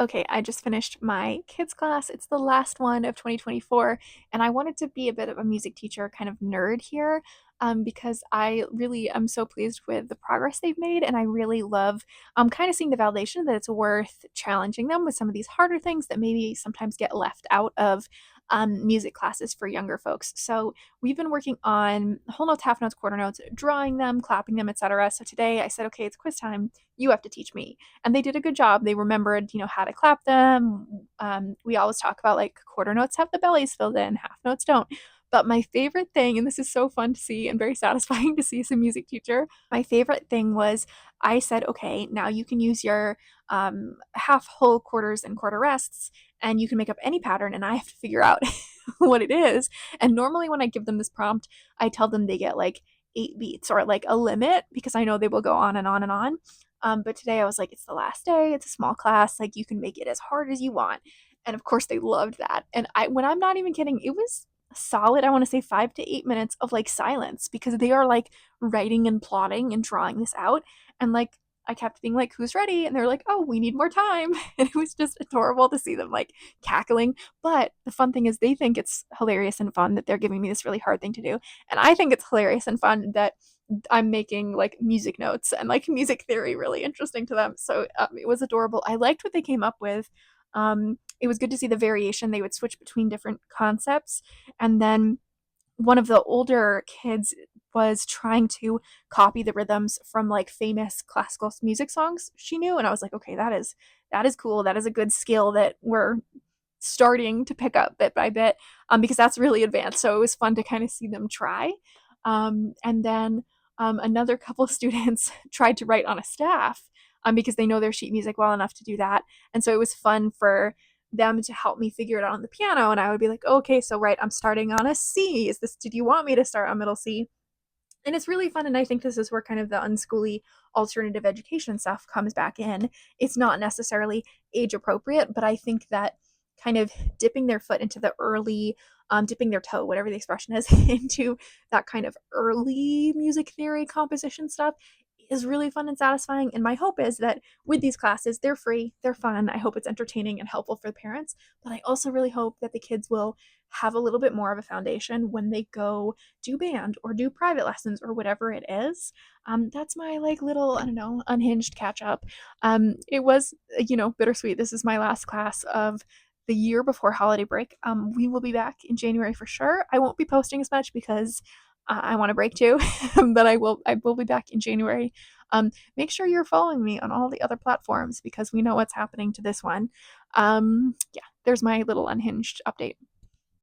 Okay, I just finished my kids class. It's the last one of 2024, and I wanted to be a bit of a music teacher kind of nerd here, because I really am so pleased with the progress they've made, and I really love kind of seeing the validation that it's worth challenging them with some of these harder things that maybe sometimes get left out of music classes for younger folks. So we've been working on whole notes, half notes, quarter notes, drawing them, clapping them, etc. So today I said, okay, it's quiz time. You have to teach me, and they did a good job. They remembered, how to clap them. We always talk about like quarter notes have the bellies filled in, half notes don't. But my favorite thing, and this is so fun to see and very satisfying to see as a music teacher, my favorite thing was I said, okay, now you can use your half, whole, quarters, and quarter rests, and you can make up any pattern, and I have to figure out what it is. And normally, when I give them this prompt, I tell them they get like 8 beats or like a limit because I know they will go on and on and on. But today I was like, it's the last day, it's a small class, like you can make it as hard as you want. And of course they loved that. And when I'm not even kidding, it was solid, I want to say 5 to 8 minutes of like silence because they are like writing and plotting and drawing this out. And like I kept being like, who's ready? And they're like, oh, we need more time. And it was just adorable to see them like cackling. But the fun thing is they think it's hilarious and fun that they're giving me this really hard thing to do. And I think it's hilarious and fun that I'm making like music notes and like music theory really interesting to them. So it was adorable. I liked what they came up with. It was good to see the variation. They would switch between different concepts. And then one of the older kids was trying to copy the rhythms from like famous classical music songs she knew. And I was like, okay, that is cool. That is a good skill that we're starting to pick up bit by bit, because that's really advanced. So it was fun to kind of see them try. And then another couple of students tried to write on a staff, because they know their sheet music well enough to do that. And so it was fun for them to help me figure it out on the piano. And I would be like, okay, so right, I'm starting on a C. Did you want me to start on middle C? And it's really fun. And I think this is where kind of the unschooly alternative education stuff comes back in. It's not necessarily age appropriate, but I think that kind of dipping their foot into the early, dipping their toe, whatever the expression is, into that kind of early music theory composition stuff is really fun and satisfying. And my hope is that with these classes, they're free, they're fun. I hope it's entertaining and helpful for the parents. But I also really hope that the kids will have a little bit more of a foundation when they go do band or do private lessons or whatever it is. That's my like little, I don't know, unhinged catch up. It was, bittersweet. This is my last class of the year before holiday break. We will be back in January for sure. I won't be posting as much because I want to break too, but I will be back in January. Make sure you're following me on all the other platforms because we know what's happening to this one. Yeah, there's my little unhinged update.